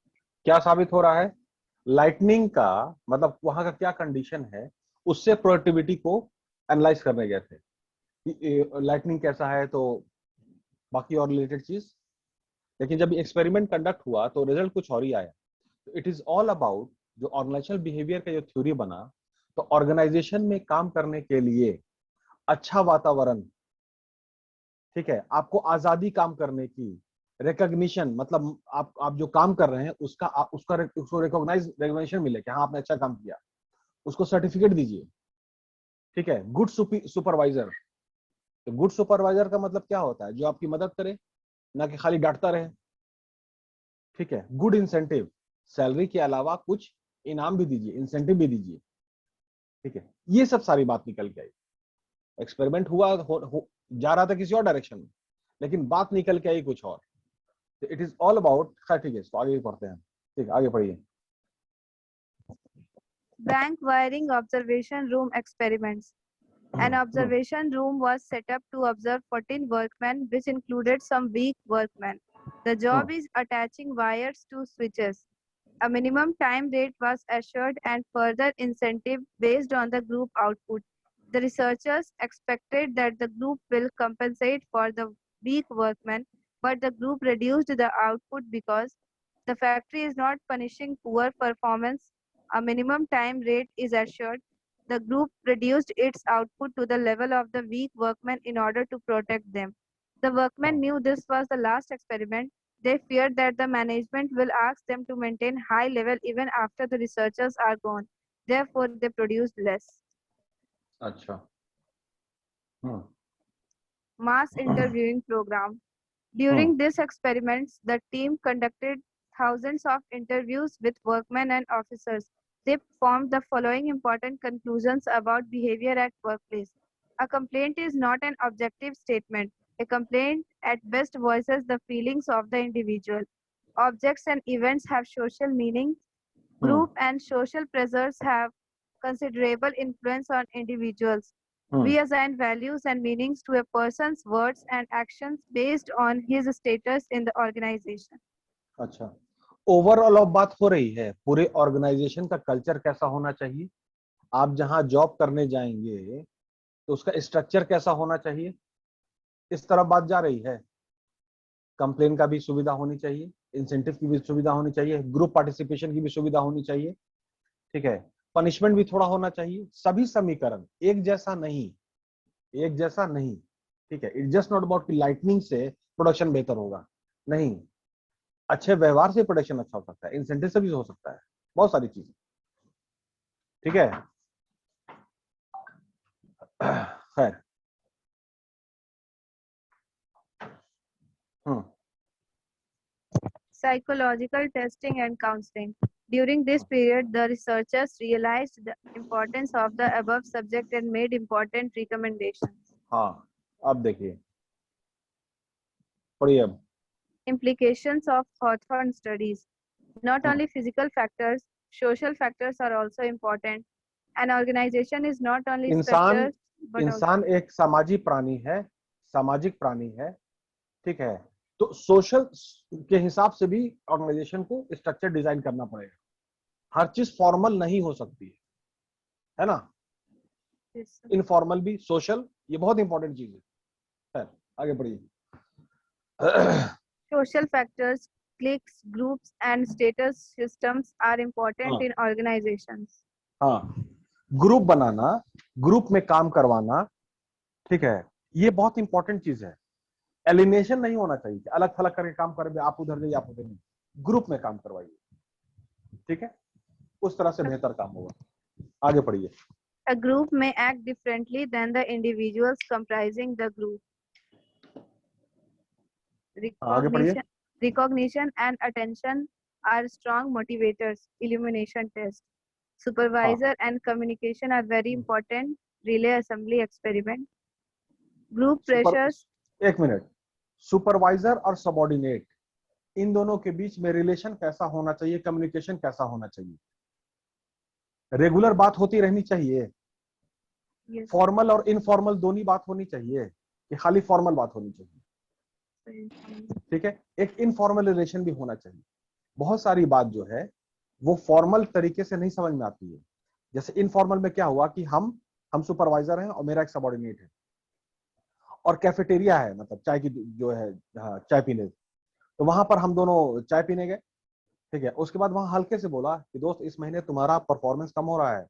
क्या साबित हो रहा है? Lightning का मतलब वहां का क्या कंडीशन है, उससे प्रोडक्टिविटी को एनालाइज करने गए थे। लाइटनिंग कैसा है तो बाकी और रिलेटेड चीज, लेकिन जब एक्सपेरिमेंट कंडक्ट हुआ तो रिजल्ट कुछ और ही आया। इट इज ऑल अबाउट जो ऑर्गेनाइजेशनल बिहेवियर का जो थ्योरी बना, तो ऑर्गेनाइजेशन में काम करने के लिए अच्छा वातावरण, ठीक है, आपको आजादी काम करने की, रिकॉग्निशन मतलब आप जो काम कर रहे हैं उसको रिकॉग्निशन मिले कि हाँ आपने अच्छा काम किया, उसको सर्टिफिकेट दीजिए। ठीक है, गुड सुपरवाइजर। तो गुड सुपरवाइजर का मतलब क्या होता है? जो आपकी मदद करे, ना कि खाली डांटता रहे। ठीक है, गुड इंसेंटिव, सैलरी के अलावा कुछ इनाम भी दीजिए, इंसेंटिव भी दीजिए। ठीक है, ये सब सारी बात निकल के आई। एक्सपेरिमेंट हुआ जा रहा था किसी और डायरेक्शन में, लेकिन बात निकल के आई कुछ और। इट इज ऑल अबाउट, ठीक है, तो आगे पढ़ते हैं। ठीक, आगे पढ़िए। Bank wiring observation room experiments. An observation room was set up to observe 14 workmen, which included some weak workmen. The job is attaching wires to switches. A minimum time rate was assured and further incentive based on the group output. The researchers expected that the group will compensate for the weak workmen, but the group reduced the output because the factory is not punishing poor performance. A minimum time rate is assured. The group reduced its output to the level of the weak workmen in order to protect them. The workmen knew this was the last experiment. They fear that the management will ask them to maintain high level even after the researchers are gone. Therefore, they produce less. अच्छा. हम्म. Mass interviewing program. During these experiments, the team conducted thousands of interviews with workmen and officers. They formed the following important conclusions about behavior at workplace. A complaint is not an objective statement. A complaint at best voices the feelings of the individual. Objects and events have social meaning. Group and social pressures have considerable influence on individuals. We assign values and meanings to a person's words and actions based on his status in the organization. अच्छा. Overall अब बात हो रही है पूरे organisation का culture कैसा होना चाहिए. आप जहां जॉब करने जाएंगे तो उसका स्ट्रक्चर कैसा होना चाहिए, इस तरफ बात जा रही है. कंप्लेन का भी सुविधा होनी चाहिए, इंसेंटिव की भी सुविधा होनी चाहिए, ग्रुप पार्टिसिपेशन की भी सुविधा होनी चाहिए. ठीक है. पनिशमेंट भी थोड़ा होना चाहिए. सभी समीकरण एक जैसा नहीं, एक जैसा नहीं. ठीक है. इट्स जस्ट नॉट अबाउट कि लाइटनिंग से प्रोडक्शन बेहतर होगा, नहीं. अच्छे व्यवहार से प्रोडक्शन अच्छा हो सकता है, इंसेंटिव से भी हो सकता है, बहुत सारी चीजें. ठीक है. खैर. Psychological testing and counseling. During this period, the researchers realized the importance of the above subject and made important recommendations. हाँ, अब देखिए, पढ़िए अब. Implications of Hawthorne studies. Not only physical factors, social factors are also important. An organization is not only structured, but also इंसान एक सामाजिक प्राणी है, सामाजिक प्राणी है. ठीक है. तो सोशल के हिसाब से भी ऑर्गेनाइजेशन को स्ट्रक्चर डिजाइन करना पड़ेगा. हर चीज फॉर्मल नहीं हो सकती है ना. इनफॉर्मल भी, सोशल, ये बहुत इंपॉर्टेंट चीज है. आगे बढ़िए. social factors, cliques, groups, and status systems are important in organizations. हाँ, ग्रुप बनाना, ग्रुप में काम करवाना. ठीक है. ये बहुत इंपॉर्टेंट चीज है. एलिनेशन नहीं होना चाहिए कि अलग थलग करके काम करें, आप उधर जाइए, आप उधर नहीं. ग्रुप में काम करवाइए. ठीक है. उस तरह से बेहतर काम होगा. आगे पढ़िए. A group may act differently than the individuals comprising the group. आगे पढ़िए. Recognition and attention are strong motivators. Illumination test. Supervisor and communication are very important. Relay assembly experiment. Group pressures. एक मिनट. सुपरवाइजर और subordinate, इन दोनों के बीच में relation कैसा होना चाहिए, कम्युनिकेशन कैसा होना चाहिए. रेगुलर बात होती रहनी चाहिए. फॉर्मल और इनफॉर्मल दोनों बात होनी चाहिए कि खाली फॉर्मल बात होनी चाहिए. ठीक है. एक इनफॉर्मल रिलेशन भी होना चाहिए. बहुत सारी बात जो है वो फॉर्मल तरीके से नहीं समझ में आती है. जैसे इनफॉर्मल में क्या हुआ कि हम सुपरवाइजर हैं और मेरा एक सबऑर्डिनेट है और कैफेटेरिया है, मतलब चाय की जो है, हाँ, चाय पीने. तो वहां पर हम दोनों चाय पीने गए. ठीक है. उसके बाद वहां हल्के से बोला कि दोस्त, इस महीने तुम्हारा परफॉर्मेंस कम हो रहा है,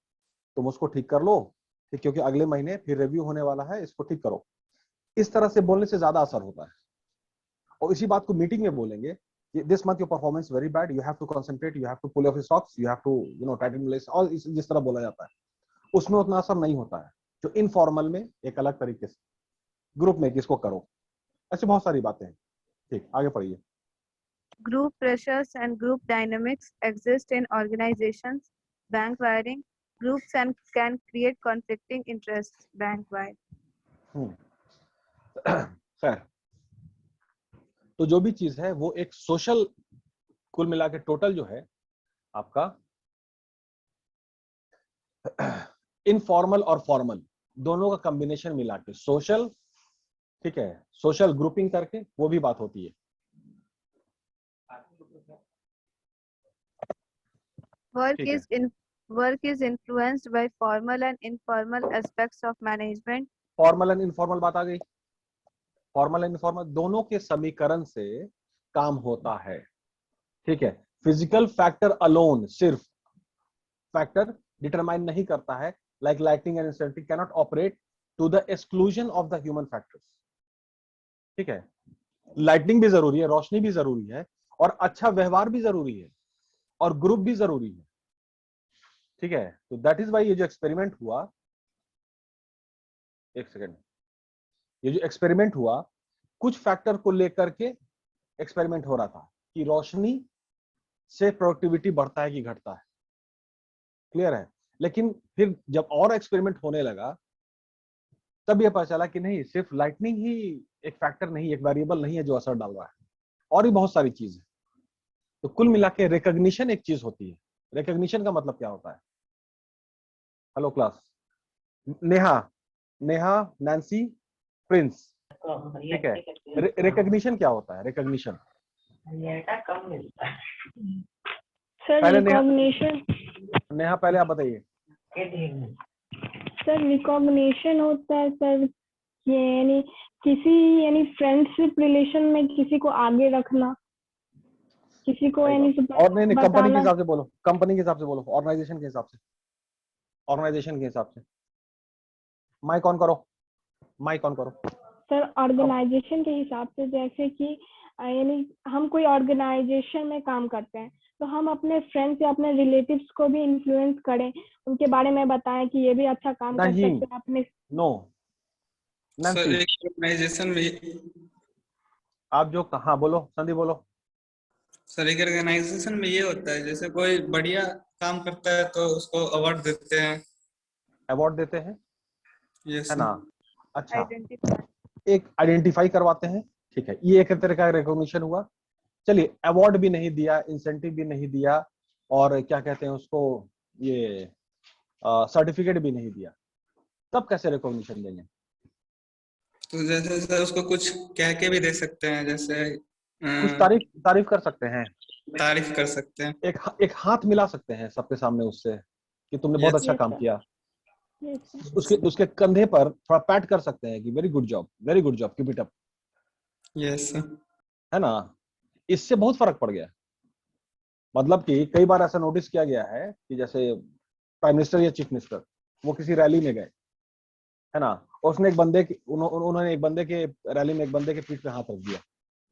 तुम उसको ठीक कर लो. ठीक, क्योंकि अगले महीने फिर रिव्यू होने वाला है, इसको ठीक करो. इस तरह से बोलने से ज्यादा असर होता है. और इसी बात को मीटिंग में बोलेंगे कि this month your performance very bad, you have to concentrate, you have to pull off your stocks, you have to tighten lace, और जिस तरह बोला जाता है उसमें उतना असर नहीं होता है. जो इनफॉर्मल में एक अलग तरीके से, ग्रुप में किसको करो, ऐसी बहुत सारी बातें हैं. ठीक, आगे पढ़िए. Group pressures and group dynamics exist in organizations. Bank wiring. Groups can create conflicting interests. Bank wide. खैर, तो जो भी चीज है वो एक सोशल, कुल मिला के टोटल जो है आपका इनफॉर्मल और फॉर्मल दोनों का कॉम्बिनेशन मिला के सोशल. ठीक है. सोशल ग्रुपिंग करके वो भी बात होती है. Work is influenced by formal and informal aspects of management. Formal and informal बात आ गई. फॉर्मल एंड इनफॉर्मल दोनों के समीकरण से काम होता है. ठीक है. फिजिकल फैक्टर अलोन सिर्फ फैक्टर डिटरमाइन नहीं करता है. Like lighting and incentive cannot operate to the exclusion of the human factors. ठीक है. लाइटनिंग भी जरूरी है, रोशनी भी जरूरी है, और अच्छा व्यवहार भी जरूरी है, और ग्रुप भी जरूरी है। ठीक है, तो दैट इज वाई ये जो एक्सपेरिमेंट हुआ, एक सेकेंड, ये जो एक्सपेरिमेंट हुआ कुछ फैक्टर को लेकर के एक्सपेरिमेंट हो रहा था कि रोशनी से प्रोडक्टिविटी बढ़ता है कि घटता है। क्लियर है? लेकिन फिर जब और एक्सपेरिमेंट होने लगा तब यह पता चला कि नहीं, सिर्फ लाइटनिंग ही एक फैक्टर नहीं, एक वेरिएबल नहीं है जो असर डाल रहा है, और भी बहुत सारी चीज है। तो कुल मिला के रिकॉग्निशन एक चीज होती है। रिकॉग्निशन का मतलब क्या होता है? Hello class, Neha, Neha, Nancy, Prince, ठीक है, रिकॉग्निशन क्या होता है? रिकॉग्निशन सर पहले नेहा, रिकॉग्निशन, नेहा पहले आप बताइए। सर रिकॉग्निशन होता है सर, ये यानी किसी यानी फ्रेंडशिप रिलेशन में किसी को आगे रखना, किसी को यानी और नहीं, कंपनी के बताना। हिसाब से बोलो, कंपनी के हिसाब से बोलो, ऑर्गेनाइजेशन के हिसाब से, ऑर्गेनाइजेशन के हिसाब से। माइक ऑन करो, माइक ऑन करो। सर ऑर्गेनाइजेशन के हिसाब से, जैसे कि यानी हम कोई ऑर्गेनाइजेशन में काम करते हैं तो हम अपने फ्रेंड्स या अपने रिलेटिव्स को भी इन्फ्लुएंस करें, उनके बारे में बताएं कि ये भी अच्छा काम कर नहीं, सकते हैं अपने। नो, सर नैन्सी एक ऑर्गेनाइजेशन में, आप जो कहा बोलो, संदीप बोलो। सर एक ऑर्गेनाइजेशन में ये होता है जैसे कोई बढ़िया काम करता है तो उसको अवार्ड देते हैं। अवार्ड देते हैं, यस है सर। ना? अच्छा, आइडेंटिफाई। एक आइडेंटिफाई करवाते हैं, ठीक है, ये एक तरह का रिकॉग्निशन हुआ। चलिए, अवार्ड भी नहीं दिया, इंसेंटिव भी नहीं दिया, और क्या कहते हैं उसको, ये सर्टिफिकेट भी नहीं दिया, तब कैसे रिकॉग्निशन देंगे? तो जैसे सर उसको कुछ कह के भी दे सकते हैं, जैसे कुछ तारीफ तारीफ कर सकते हैं, तारीफ कर सकते हैं। एक हाथ मिला सकते हैं सबके सामने उससे कि तुमने बहुत यस अच्छा यस काम सर, किया। यस सर, उसके उसके कंधे पर थोड़ा पैट कर सकते हैं कि very good job, very good job, keep it up, yes sir. है ना? इससे बहुत फर्क पड़ गया। मतलब कि कई बार ऐसा नोटिस किया गया है कि जैसे प्राइम मिनिस्टर या चीफ मिनिस्टर वो किसी रैली में गए, है ना, और उसने एक बंदे के उन्होंने एक बंदे के रैली में एक बंदे के पीठ पे हाथ रख दिया,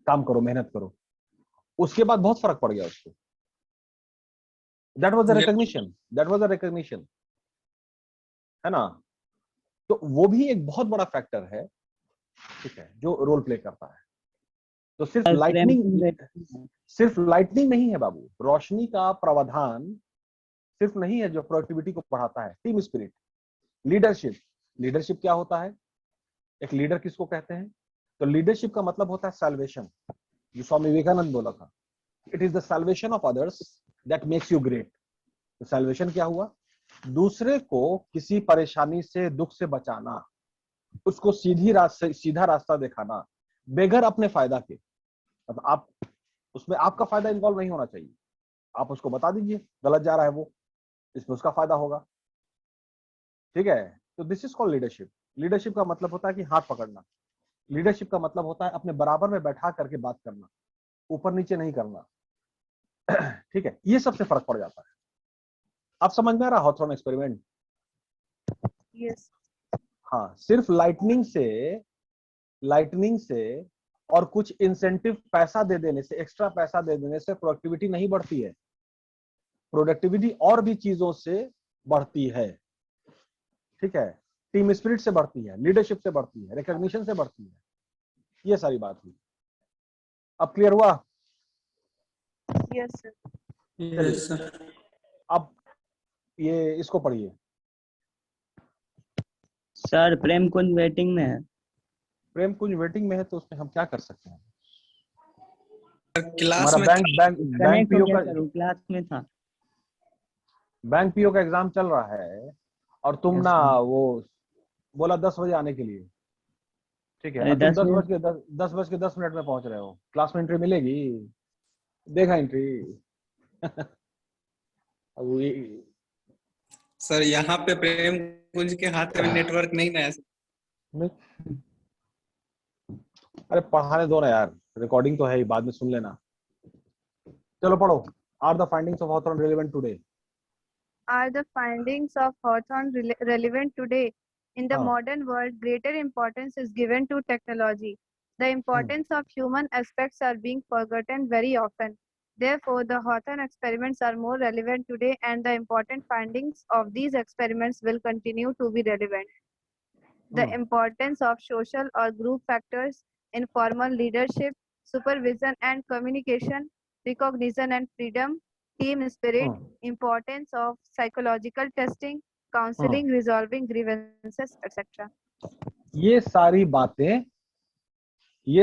काम करो, मेहनत करो। उसके बाद बहुत फर्क पड़ गया उसको। That was the recognition, that was the recognition, है ना? तो वो भी एक बहुत बड़ा फैक्टर है, ठीक है, जो रोल प्ले करता है। तो सिर्फ सर लाइटनिंग, प्रेम सिर्फ लाइटनिंग नहीं है बाबू, रोशनी का प्रावधान सिर्फ नहीं है जो प्रोडक्टिविटी को बढ़ाता है। टीम स्पिरिट, लीडरशिप, लीडरशिप क्या होता है? एक लीडर किसको कहते हैं? तो लीडरशिप का मतलब होता है सैल्वेशन, जो स्वामी विवेकानंद बोला था, it is the salvation of others that makes you great. तो सैल्वेशन क्या हुआ? दूसरे को किसी परेशानी से, दुख से बचाना, उसको सीधा रास्ता दिखाना, बेगर अपने फायदा के। अब आप उसमें आपका फायदा इन्वॉल्व नहीं होना चाहिए, आप उसको बता दीजिए गलत जा रहा है वो, इसमें उसका फायदा होगा, ठीक है? तो this is called leadership. Leadership का मतलब होता है कि हाथ पकड़ना। लीडरशिप का मतलब होता है अपने बराबर में बैठा करके बात करना, ऊपर नीचे नहीं करना, ठीक है? ये सबसे फर्क पड़ जाता है। आप समझ में आ रहा हॉथॉर्न एक्सपेरिमेंट? यस। हाँ, सिर्फ लाइटनिंग से और कुछ इंसेंटिव पैसा दे देने से, एक्स्ट्रा पैसा दे देने से प्रोडक्टिविटी नहीं बढ़ती है। प्रोडक्टिविटी और भी चीजों से बढ़ती है, ठीक है? टीम स्पिरिट से बढ़ती है, लीडरशिप से बढ़ती है, रिकॉग्निशन से बढ़ती है। ये सारी बात हुई। अब क्लियर हुआ? Yes sir. Yes sir. अब ये इसको पढ़िए। सर प्रेम कुंज वेटिंग में है। प्रेम कुंज वेटिंग में है, तो उसमें हम क्या कर सकते हैं? क्लास हमारा में कनेक्ट हो गया सर, वो क्लास में था। बैंक पीओ का एग्जाम चल रहा है, और तुम यस ना सर। वो बोला 10 बजे आने के लिए, ठीक है, अरे अब तुम 10 बजे 10 बज के 10 मिनट में पहुंच रहे हो। क्लास में एंट्री मिलेगी? देखा एंट्री? अब सर यहाँ पे प्रेम कुंज के हाथ में नेटवर्क नहीं ना है। अरे पढ़ाने दो ना यार, रिकॉर्डिंग तो है ही, बाद में सुन लेना। चलो पढ़ो। Are the findings of Hawthorne relevant today? Are the findings of Hawthorne relevant today? In the हाँ, modern world, greater importance is given to technology. The importance of human aspects are being forgotten very often. Therefore, the Hawthorne experiments are more relevant today, and the important findings of these experiments will continue to be relevant. The importance of social or group factors, informal leadership, supervision and communication, recognition and freedom, team spirit, importance of psychological testing, counseling, resolving grievances, etc. ये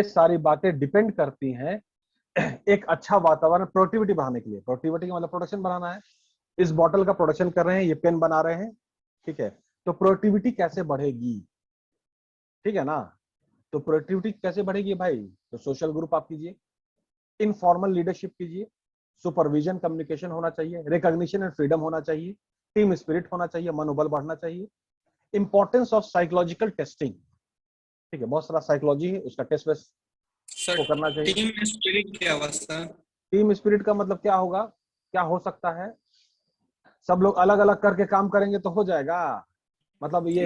सारी बातें depend करती हैं एक अच्छा वातावरण productivity बढ़ाने के लिए। प्रोडक्टिविटी का मतलब प्रोडक्शन बढ़ाना है। इस बॉटल का प्रोडक्शन कर रहे हैं, ये पेन बना रहे हैं, ठीक है, तो प्रोडक्टिविटी कैसे बढ़ेगी, ठीक है ना। तो प्रोडक्टिविटी कैसे बढ़ेगी भाई, तो सोशल ग्रुप आप कीजिए, इनफॉर्मल लीडरशिप कीजिए, सुपरविजन कम्युनिकेशन होना चाहिए, रिकॉग्निशन एंड फ्रीडम होना चाहिए, टीम स्पिरिट होना चाहिए, मनोबल बढ़ना चाहिए, इंपॉर्टेंस ऑफ साइकोलॉजिकल टेस्टिंग, ठीक है, बहुत सारा साइकोलॉजी है, उसका टेस्ट बेस को करना चाहिए। टीम स्पिरिट क्या हुआ सर? टीम स्पिरिट का मतलब क्या होगा, क्या हो सकता है, सब लोग अलग अलग करके काम करेंगे तो हो जाएगा। मतलब ये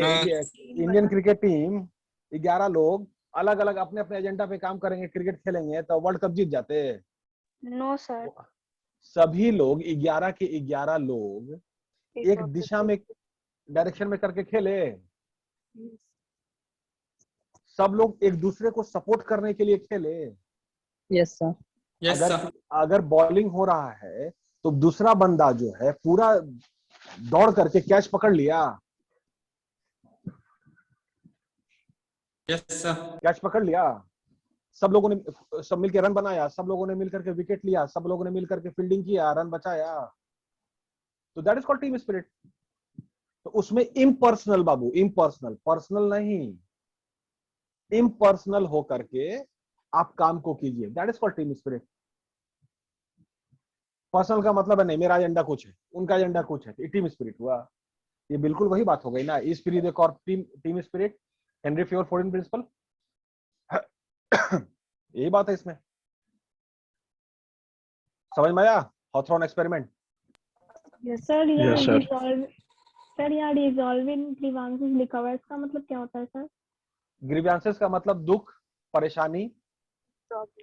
इंडियन क्रिकेट टीम 11 लोग अलग अलग अपने अपने एजेंडा पे काम करेंगे, क्रिकेट खेलेंगे तो वर्ल्ड कप जीत जाते। नो सर, सभी लोग 11 के 11 लोग एक दिशा में, डायरेक्शन में करके खेले, सब लोग एक दूसरे को सपोर्ट करने के लिए खेले। Yes sir. अगर बॉलिंग हो रहा है तो दूसरा बंदा जो है पूरा दौड़ करके कैच पकड़ लिया, यस सर। कैच पकड़ लिया, सब लोगों ने सब मिलकर रन बनाया, सब लोगों ने मिलकर के विकेट लिया, सब लोगों ने मिलकर के फील्डिंग किया, रन बचाया, तो that is called team spirit. तो उसमें इम्पर्सनल बाबू, इम्पर्सनल, पर्सनल नहीं, इम्पर्सनल हो करके आप काम को कीजिए, that is called team spirit. Personal का मतलब है नहीं मेरा एजेंडा कुछ है, उनका एजेंडा कुछ है, ये टीम स्पिरिट हुआ। ये बिल्कुल वही बात हो गई ना, spirit de corps team spirit, Henry Ford 14 principle, यही बात है इसमें। समझ में आया हॉथॉर्न एक्सपेरिमेंट? सर यहाँ रिजॉल्विंग ग्रीवांसेस लिखा हुआ है, इसका मतलब क्या होता है सर? ग्रीवांसेस का मतलब दुख, परेशानी,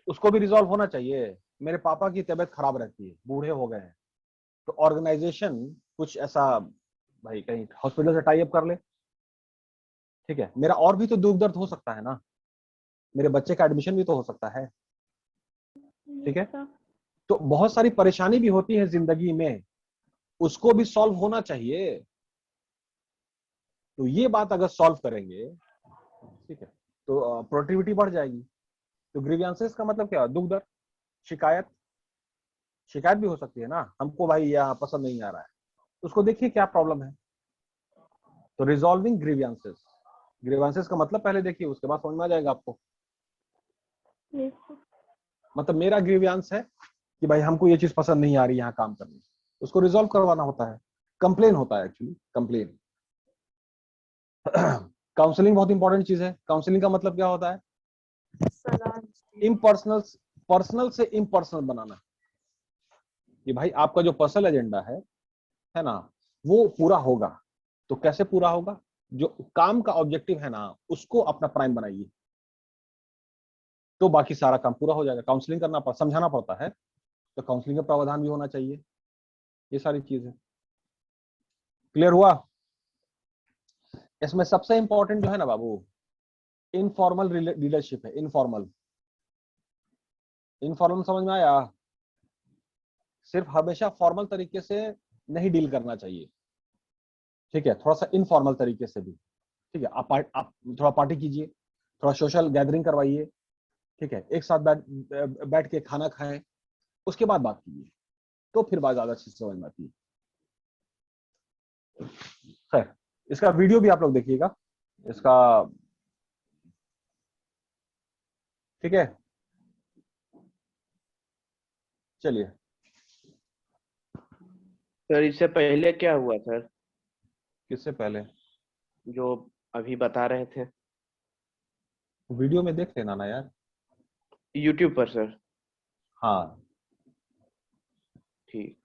उसको भी रिजॉल्व होना चाहिए। मेरे पापा की तबीयत खराब रहती है, बूढ़े हो गए हैं, तो ऑर्गेनाइजेशन कुछ ऐसा भाई कहीं हॉस्पिटल से टाई अप कर ले, ठीक है, मेरा और भी तो दुख दर्द हो सकता है ना, मेरे बच्चे का एडमिशन भी तो हो सकता है, ठीक है, तो बहुत सारी परेशानी भी होती है जिंदगी में, उसको भी सॉल्व होना चाहिए। तो ये बात अगर सॉल्व करेंगे, ठीक है, तो प्रोडक्टिविटी बढ़ जाएगी। तो ग्रीवियंसेस का मतलब क्या, दुख दर्द, शिकायत, शिकायत भी हो सकती है ना, हमको भाई यहाँ पसंद नहीं आ रहा है, उसको देखिए क्या प्रॉब्लम है। तो रिजॉल्विंग ग्रीवियंसेस, ग्रीवियंसेस का मतलब पहले देखिए, उसके बाद समझ में आ जाएगा आपको। मतलब मेरा ग्रीवियंस है कि भाई हमको ये चीज पसंद नहीं आ रही यहाँ काम करने, उसको रिजॉल्व करवाना होता है, कंप्लेन होता है एक्चुअली, कंप्लेन। काउंसलिंग बहुत इंपॉर्टेंट चीज है। काउंसलिंग का मतलब क्या होता है, इम्पर्सनल, पर्सनल से इम्पर्सनल बनाना, कि भाई आपका जो पर्सनल एजेंडा है ना, वो पूरा होगा। तो कैसे पूरा होगा, जो काम का ऑब्जेक्टिव है ना उसको अपना प्राइम बनाइए, तो बाकी सारा काम पूरा हो जाएगा। काउंसलिंग करना पड़ता, समझाना पड़ता है, तो काउंसलिंग का प्रावधान भी होना चाहिए, ये सारी चीजें। क्लियर हुआ? इसमें सबसे इंपॉर्टेंट जो है ना बाबू, इनफॉर्मल लीडरशिप है। इनफॉर्मल, इनफॉर्मल समझ में आया? सिर्फ हमेशा फॉर्मल तरीके से नहीं डील करना चाहिए, ठीक है, थोड़ा सा इनफॉर्मल तरीके से भी, ठीक है। आप थोड़ा पार्टी कीजिए, थोड़ा सोशल गैदरिंग करवाइए, ठीक है, एक साथ बैठ के खाना खाएं, उसके बाद बात कीजिए, तो फिर बात ज्यादा अच्छी समझ में आती है। खैर, इसका वीडियो भी आप लोग देखिएगा इसका, ठीक है। चलिए, सर इससे पहले क्या हुआ सर, किससे पहले? जो अभी बता रहे थे वीडियो में देख लेना ना यार, यूट्यूब पर सर। हाँ ठीक।